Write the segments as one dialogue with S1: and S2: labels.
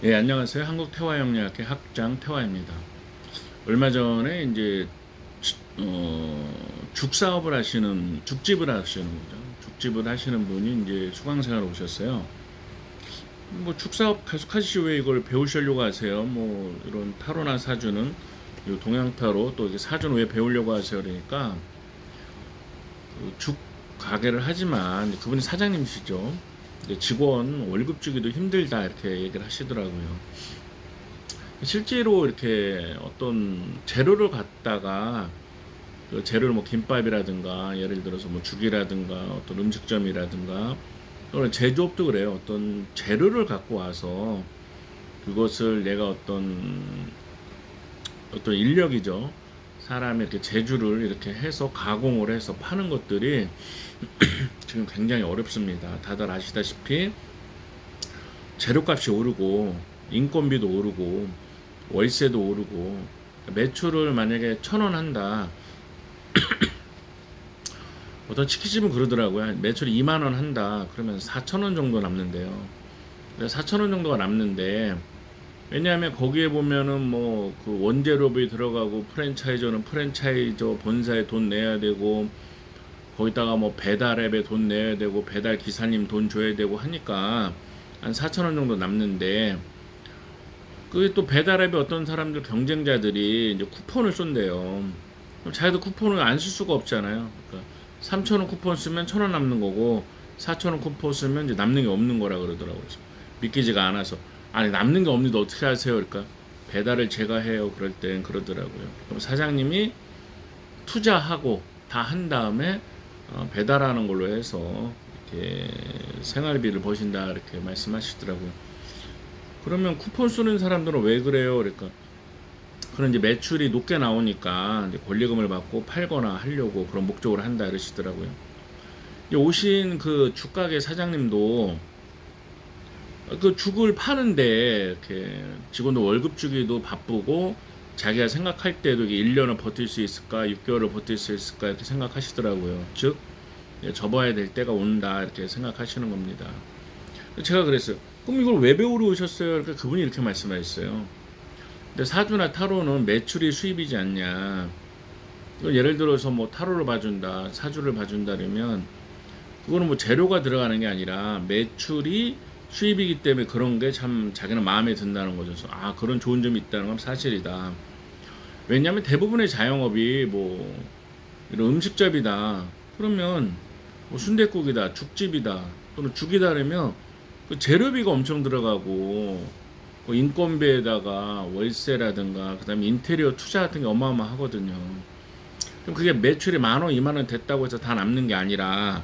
S1: 예, 안녕하세요. 한국태화영리학회 학장 태화입니다. 얼마 전에 이제 죽사업을 하시는 죽집을 하시는 거죠. 죽집을 하시는 분이 이제 수강생활 오셨어요. 뭐 죽사업 계속 하시지 왜 이걸 배우시려고 하세요? 뭐 이런 타로나 사주는 이 동양타로 또 이게 사주는 왜 배우려고 하세요? 그러니까 그죽 가게를 하지만 그분이 사장님이시죠. 직원 월급 주기도 힘들다 이렇게 얘기를 하시더라고요. 실제로 이렇게 어떤 재료를 갖다가 그 재료를 뭐 김밥이라든가 예를 들어서 뭐 죽이라든가 어떤 음식점이라든가 또는 제조업도 그래요. 어떤 재료를 갖고 와서 그것을 내가 어떤 인력이죠. 사람이 이렇게 제주를 이렇게 해서 가공을 해서 파는 것들이 지금 굉장히 어렵습니다. 다들 아시다시피 재료값이 오르고 인건비도 오르고 월세도 오르고 매출을 만약에 1,000원 한다. 어떤 치킨집은 그러더라고요. 매출이 2만 원 한다. 그러면 4,000원 정도 남는데요. 4,000원 정도가 남는데 왜냐하면 거기에 보면은 뭐 그 원재료비 들어가고 프랜차이저는 프랜차이저 본사에 돈 내야 되고 거기다가 뭐 배달앱에 돈 내야 되고 배달 기사님 돈 줘야 되고 하니까 한 4,000원 정도 남는데 그게 또 배달앱에 어떤 사람들 경쟁자들이 이제 쿠폰을 쏜대요. 그럼 자기도 쿠폰을 안 쓸 수가 없잖아요. 그러니까 3,000원 쿠폰 쓰면 1,000원 남는 거고 4,000원 쿠폰 쓰면 이제 남는 게 없는 거라 그러더라고요. 그래서 믿기지가 않아서 아니 남는 게 없는데 어떻게 하세요? 그러니까 배달을 제가 해요. 그럴 땐 그러더라고요. 그럼 사장님이 투자하고 다 한 다음에 배달하는 걸로 해서 이렇게 생활비를 버신다 이렇게 말씀하시더라고요. 그러면 쿠폰 쓰는 사람들은 왜 그래요? 그러니까 그런 이제 매출이 높게 나오니까 이제 권리금을 받고 팔거나 하려고 그런 목적으로 한다 이러시더라고요. 오신 그 죽가게 사장님도 그 죽을 파는데 이렇게 직원도 월급 주기도 바쁘고 자기가 생각할 때도 이게 1년을 버틸 수 있을까 6개월을 버틸 수 있을까 이렇게 생각하시더라고요. 즉 접어야 될 때가 온다 이렇게 생각하시는 겁니다. 제가 그랬어요. 그럼 이걸 왜 배우러 오셨어요? 그러니까 그분이 이렇게 말씀하셨어요. 근데 사주나 타로는 매출이 수입이지 않냐. 예를 들어서 뭐 타로를 봐준다, 사주를 봐준다 그러면 그거는 뭐 재료가 들어가는 게 아니라 매출이 수입이기 때문에 그런 게 참 자기는 마음에 든다는 거죠. 아, 그런 좋은 점이 있다는 건 사실이다. 왜냐하면 대부분의 자영업이 뭐 이런 음식점이다. 그러면 뭐 순댓국이다, 죽집이다, 또는 죽이다 그러면 그 재료비가 엄청 들어가고 그 인건비에다가 월세라든가 그다음에 인테리어 투자 같은 게 어마어마하거든요. 그럼 그게 매출이 10,000원, 20,000원 됐다고 해서 다 남는 게 아니라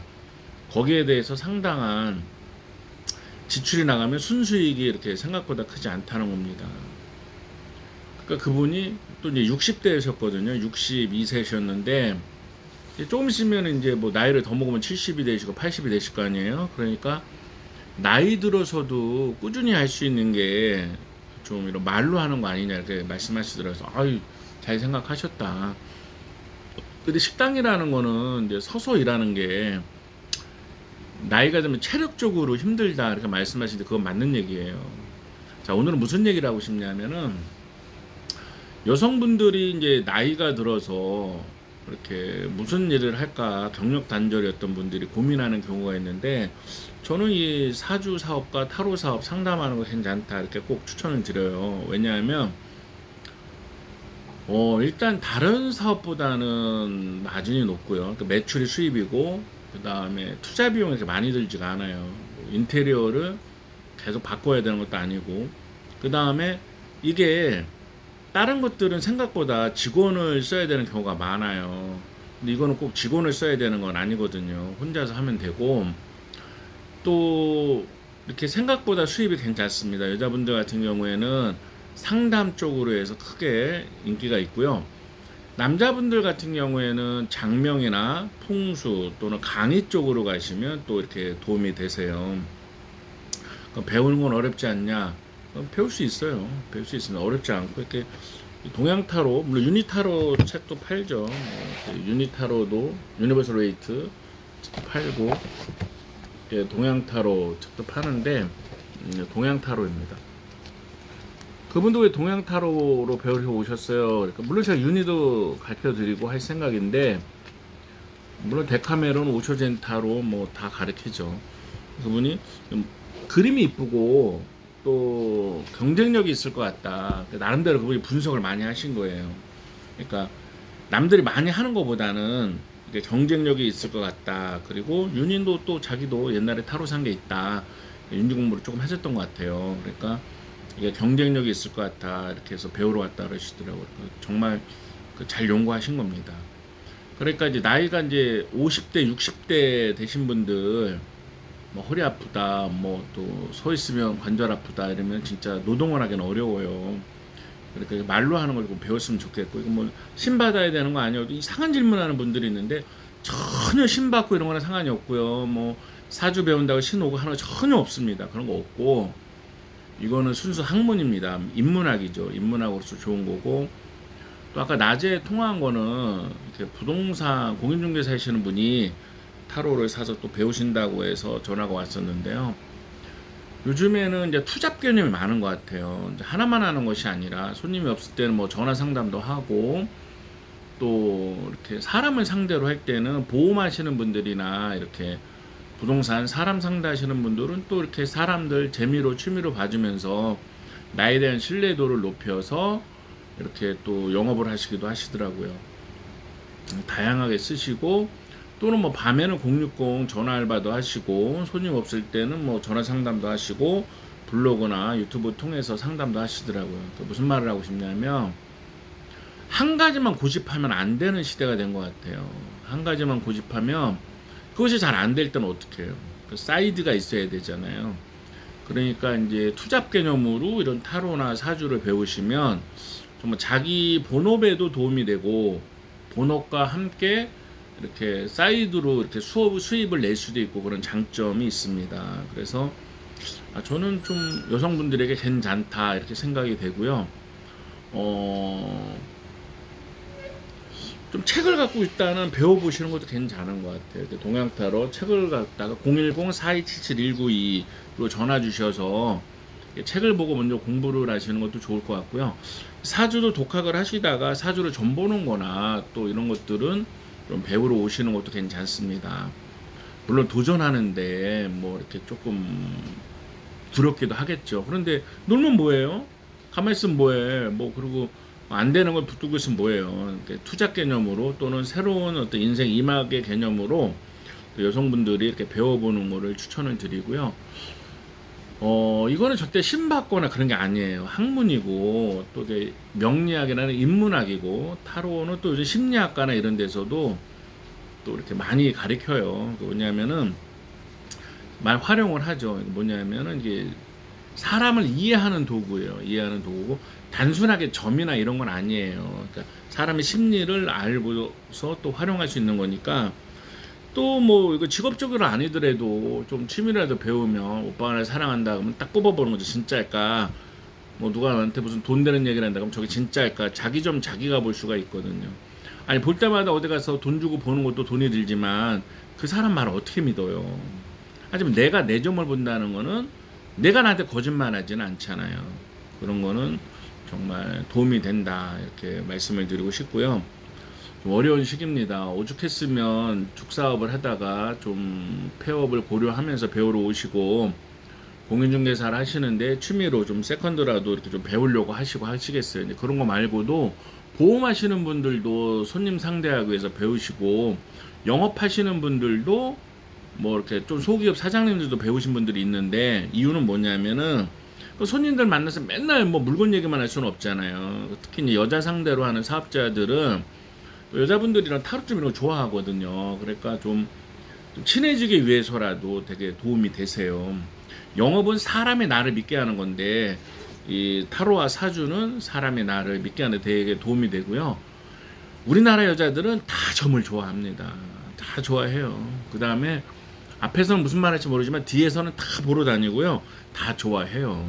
S1: 거기에 대해서 상당한 지출이 나가면 순수익이 이렇게 생각보다 크지 않다는 겁니다. 그러니까 그분이 또 이제 60대셨거든요. 62세셨는데 조금 있으면 이제 뭐 나이를 더 먹으면 70이 되시고 80이 되실 거 아니에요. 그러니까 나이 들어서도 꾸준히 할 수 있는 게 좀 이런 말로 하는 거 아니냐 이렇게 말씀하시더라고요. 아유, 잘 생각하셨다. 근데 식당이라는 거는 이제 서서 일하는 게 나이가 들면 체력적으로 힘들다 이렇게 말씀하시는데 그건 맞는 얘기예요. 자, 오늘은 무슨 얘기를 하고 싶냐면은 여성분들이 이제 나이가 들어서 이렇게 무슨 일을 할까 경력 단절이었던 분들이 고민하는 경우가 있는데 저는 이 사주 사업과 타로 사업 상담하는 거 괜찮다 이렇게 꼭 추천을 드려요. 왜냐하면 일단 다른 사업보다는 마진이 높고요. 그러니까 매출이 수입이고 그 다음에 투자 비용이 이렇게 많이 들지가 않아요. 인테리어를 계속 바꿔야 되는 것도 아니고 그 다음에 이게 다른 것들은 생각보다 직원을 써야 되는 경우가 많아요. 근데 이거는 꼭 직원을 써야 되는 건 아니거든요. 혼자서 하면 되고 또 이렇게 생각보다 수입이 괜찮습니다. 여자분들 같은 경우에는 상담 쪽으로 해서 크게 인기가 있고요. 남자분들 같은 경우에는 장명이나 풍수 또는 강의 쪽으로 가시면 또 이렇게 도움이 되세요. 배우는 건 어렵지 않냐? 배울 수 있어요. 배울 수 있습니다. 어렵지 않고 이렇게 동양타로 물론 유니타로 책도 팔죠. 유니타로도 유니버설 웨이트 팔고 동양타로 책도 파는데 동양타로입니다. 그분도 왜 동양 타로로 배우러 오셨어요? 그러니까 물론 제가 윤희도 가르쳐 드리고 할 생각인데, 물론 데카메론, 오쇼젠 타로 뭐 다 가르치죠. 그분이 그림이 이쁘고 또 경쟁력이 있을 것 같다. 나름대로 그분이 분석을 많이 하신 거예요. 그러니까 남들이 많이 하는 것보다는 이게 경쟁력이 있을 것 같다. 그리고 윤인도 또 자기도 옛날에 타로 산 게 있다. 윤지 공부를 조금 하셨던 것 같아요. 그러니까 이게 경쟁력이 있을 것 같다. 이렇게 해서 배우러 왔다 그러시더라고요. 정말 잘 연구하신 겁니다. 그러니까 이제 나이가 이제 50대, 60대 되신 분들, 뭐 허리 아프다, 뭐 또 서 있으면 관절 아프다 이러면 진짜 노동을 하기는 어려워요. 그러니까 말로 하는 걸 좀 배웠으면 좋겠고, 이거 뭐 신 받아야 되는 거 아니어도 이상한 질문하는 분들이 있는데 전혀 신 받고 이런 거랑 상관이 없고요. 뭐 사주 배운다고 신 오고 하는 거 전혀 없습니다. 그런 거 없고, 이거는 순수 학문입니다. 인문학이죠. 인문학으로서 좋은 거고. 또 아까 낮에 통화한 거는 이렇게 부동산 공인중개사 하시는 분이 타로를 사서 또 배우신다고 해서 전화가 왔었는데요. 요즘에는 이제 투잡 개념이 많은 것 같아요. 이제 하나만 하는 것이 아니라 손님이 없을 때는 뭐 전화 상담도 하고, 또 이렇게 사람을 상대로 할 때는 보험하시는 분들이나 이렇게 부동산 사람 상대하시는 분들은 또 이렇게 사람들 재미로 취미로 봐주면서 나에 대한 신뢰도를 높여서 이렇게 또 영업을 하시기도 하시더라고요. 다양하게 쓰시고, 또는 뭐 밤에는 060 전화 알바도 하시고, 손님 없을 때는 뭐 전화 상담도 하시고, 블로그나 유튜브 통해서 상담도 하시더라고요. 무슨 말을 하고 싶냐면, 한 가지만 고집하면 안 되는 시대가 된 것 같아요. 한 가지만 고집하면 그것이 잘 안 될 때는 어떻게 해요? 그 사이드가 있어야 되잖아요. 그러니까 이제 투잡 개념으로 이런 타로나 사주를 배우시면 정말 자기 본업에도 도움이 되고, 본업과 함께 이렇게 사이드로 이렇게 수입을 낼 수도 있고, 그런 장점이 있습니다. 그래서 저는 좀 여성분들에게 괜찮다 이렇게 생각이 되고요. 좀 책을 갖고 일단은 배워보시는 것도 괜찮은 것 같아요. 동양타로 책을 갖다가 010-4277-1922로 전화 주셔서 책을 보고 먼저 공부를 하시는 것도 좋을 것 같고요. 사주도 독학을 하시다가 사주를 좀 보는 거나 또 이런 것들은 좀 배우러 오시는 것도 괜찮습니다. 물론 도전하는데 뭐 이렇게 조금 두렵기도 하겠죠. 그런데 놀면 뭐예요? 가만히 있으면 뭐해? 뭐 그리고 안 되는 걸 붙들고 있으면 뭐예요? 투자 개념으로 또는 새로운 어떤 인생 이막의 개념으로 여성분들이 이렇게 배워보는 거를 추천을 드리고요. 이거는 절대 신받거나 그런 게 아니에요. 학문이고, 또 이제 명리학이라는 인문학이고, 타로는 또 요즘 심리학과나 이런 데서도 또 이렇게 많이 가르쳐요. 왜냐하면은 말 활용을 하죠. 뭐냐면은 이게 사람을 이해하는 도구예요. 이해하는 도구고, 단순하게 점이나 이런 건 아니에요. 그러니까 사람의 심리를 알고서 또 활용할 수 있는 거니까, 또 뭐 이거 직업적으로 아니더라도 좀 취미라도 배우면, 오빠가 날 사랑한다 그러면 딱 뽑아보는 거죠. 진짜일까? 뭐 누가 나한테 무슨 돈 되는 얘기를 한다 그러면 저게 진짜일까? 자기 점 자기가 볼 수가 있거든요. 아니 볼 때마다 어디 가서 돈 주고 보는 것도 돈이 들지만 그 사람 말을 어떻게 믿어요? 하지만 내가 내 점을 본다는 거는 내가 나한테 거짓말하지는 않잖아요. 그런 거는 정말 도움이 된다 이렇게 말씀을 드리고 싶고요. 좀 어려운 시기입니다. 오죽했으면 죽사업을 하다가 좀 폐업을 고려하면서 배우러 오시고, 공인중개사를 하시는데 취미로 좀 세컨드라도 이렇게 좀 배우려고 하시고 하시겠어요. 이제 그런 거 말고도 보험하시는 분들도 손님 상대하기 위해서 배우시고, 영업하시는 분들도 뭐 이렇게 좀 소기업 사장님들도 배우신 분들이 있는데, 이유는 뭐냐면은 손님들 만나서 맨날 뭐 물건 얘기만 할 수는 없잖아요. 특히 이제 여자 상대로 하는 사업자들은 여자분들이랑 타로점 이런 거 좋아하거든요. 그러니까 좀 친해지기 위해서라도 되게 도움이 되세요. 영업은 사람의 나를 믿게 하는 건데, 이 타로와 사주는 사람의 나를 믿게 하는 데 되게 도움이 되고요. 우리나라 여자들은 다 점을 좋아합니다. 다 좋아해요. 그 다음에 앞에서는 무슨 말 할지 모르지만 뒤에서는 다 보러 다니고요. 다 좋아해요.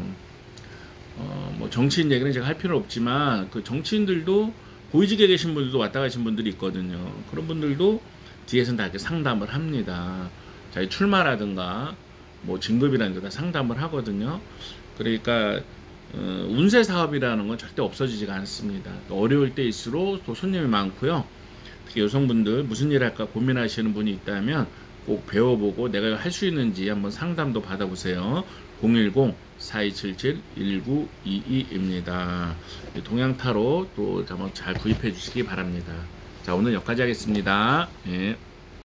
S1: 뭐 정치인 얘기는 제가 할 필요는 없지만, 그 정치인들도 고위직에 계신 분들도 왔다 가신 분들이 있거든요. 그런 분들도 뒤에서는 다 이렇게 상담을 합니다. 자기 출마라든가 뭐 진급이라는 데 다 상담을 하거든요. 그러니까 운세 사업이라는 건 절대 없어지지가 않습니다. 어려울 때일수록 또 손님이 많고요. 특히 여성분들 무슨 일 할까 고민하시는 분이 있다면 꼭 배워보고 내가 할 수 있는지 한번 상담도 받아보세요. 010-4277-1922입니다. 동양타로 또 한번 잘 구입해 주시기 바랍니다. 자, 오늘 여기까지 하겠습니다. 예.